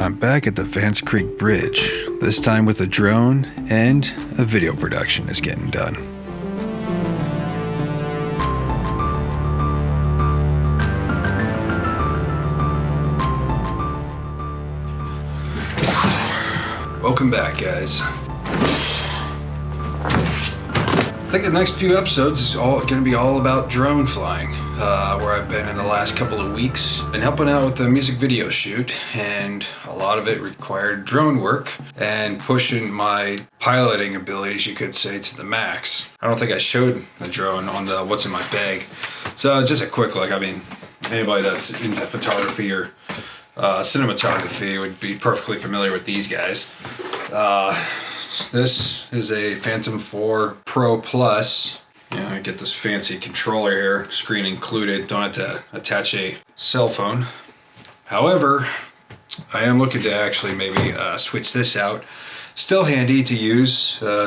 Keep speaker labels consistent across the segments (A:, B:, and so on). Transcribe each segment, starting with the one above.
A: I'm back at the Vance Creek Bridge, this time with a drone and a video production is getting done. Welcome back, guys. I think the next few episodes is going to be all about drone flying, where I've been in the last couple of weeks. Been helping out with the music video shoot, and a lot of it required drone work and pushing my piloting abilities, you could say, to the max. I don't think I showed the drone on the what's in my bag. So just a quick look. I mean, anybody that's into photography or cinematography would be perfectly familiar with these guys. This is a Phantom 4 Pro Plus. I get this fancy controller here, screen included. Don't have to attach a cell phone. However, I am looking to actually maybe switch this out. Still handy to use.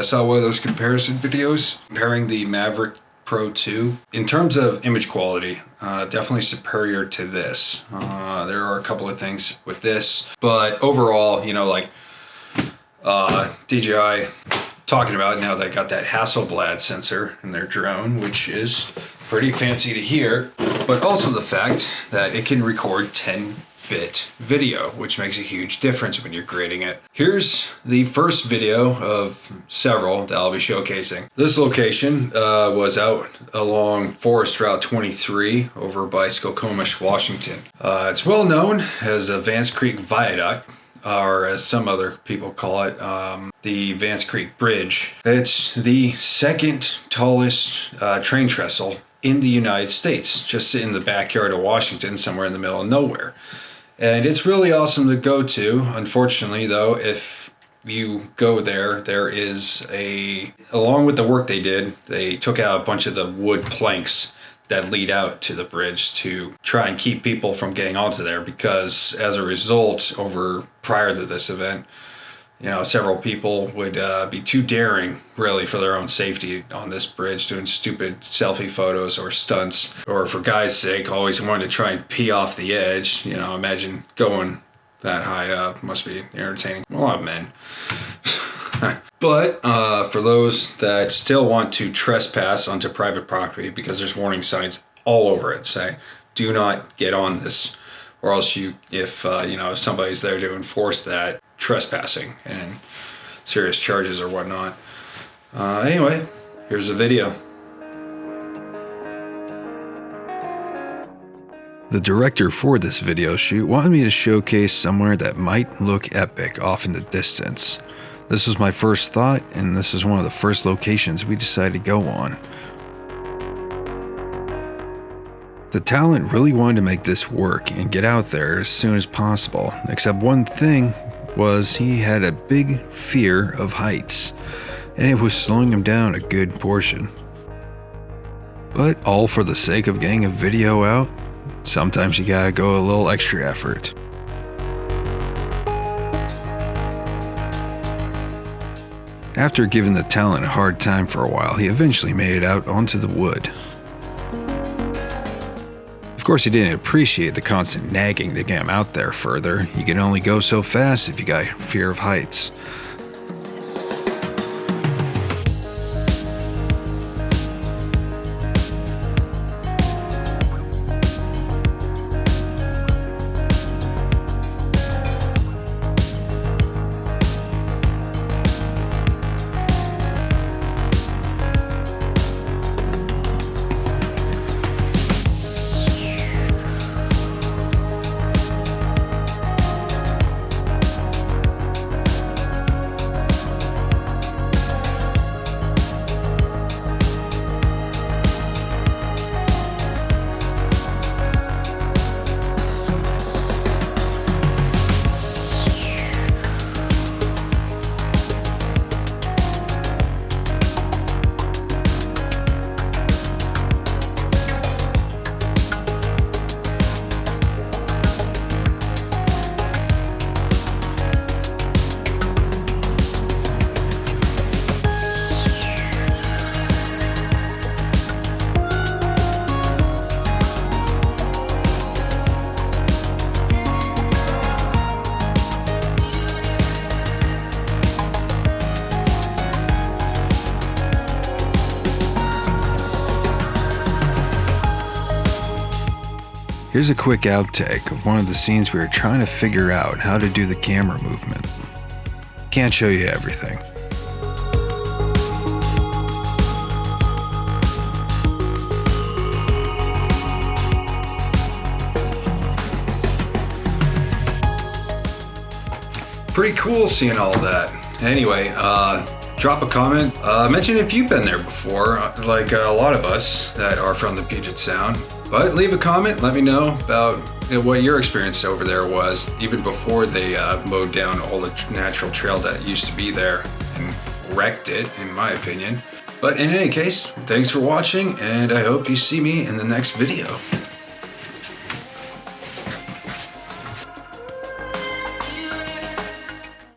A: Saw one of those comparison videos comparing the Maverick Pro 2. In terms of image quality, definitely superior to this. There are a couple of things with this, but overall, DJI talking about now they got that Hasselblad sensor in their drone, which is pretty fancy to hear, but also the fact that it can record 10-bit video, which makes a huge difference when you're grading it. Here's the first video of several that I'll be showcasing. This location was out along Forest Route 23 over by Skokomish, Washington. It's well known as the Vance Creek Viaduct, or as some other people call it, the Vance Creek Bridge. It's the second tallest train trestle in the United States, just in the backyard of Washington, somewhere in the middle of nowhere. And it's really awesome to go to. Unfortunately, though, if you go there, there is along with the work they did, they took out a bunch of the wood planks that lead out to the bridge to try and keep people from getting onto there, because as a result, prior to this event, several people would be too daring, really, for their own safety on this bridge, doing stupid selfie photos or stunts, or for guys' sake, always wanting to try and pee off the edge. Imagine going that high up. Must be entertaining. A lot of men. But for those that still want to trespass onto private property, because there's warning signs all over it, say, do not get on this, or else if somebody's there to enforce that, trespassing and serious charges or whatnot. Anyway, here's the video. The director for this video shoot wanted me to showcase somewhere that might look epic off in the distance. This was my first thought, and this was one of the first locations we decided to go on. The talent really wanted to make this work and get out there as soon as possible, except one thing was he had a big fear of heights, and it was slowing him down a good portion. But all for the sake of getting a video out, sometimes you gotta go a little extra effort. After giving the talent a hard time for a while, he eventually made it out onto the wood. Of course, he didn't appreciate the constant nagging to get him out there further. You can only go so fast if you got fear of heights. Here's a quick outtake of one of the scenes we were trying to figure out how to do the camera movement. Can't show you everything. Pretty cool seeing all that. Anyway, drop a comment. Mention if you've been there before, like a lot of us that are from the Puget Sound. But leave a comment, let me know about what your experience over there was, even before they mowed down all the natural trail that used to be there and wrecked it, in my opinion. But in any case, thanks for watching, and I hope you see me in the next video.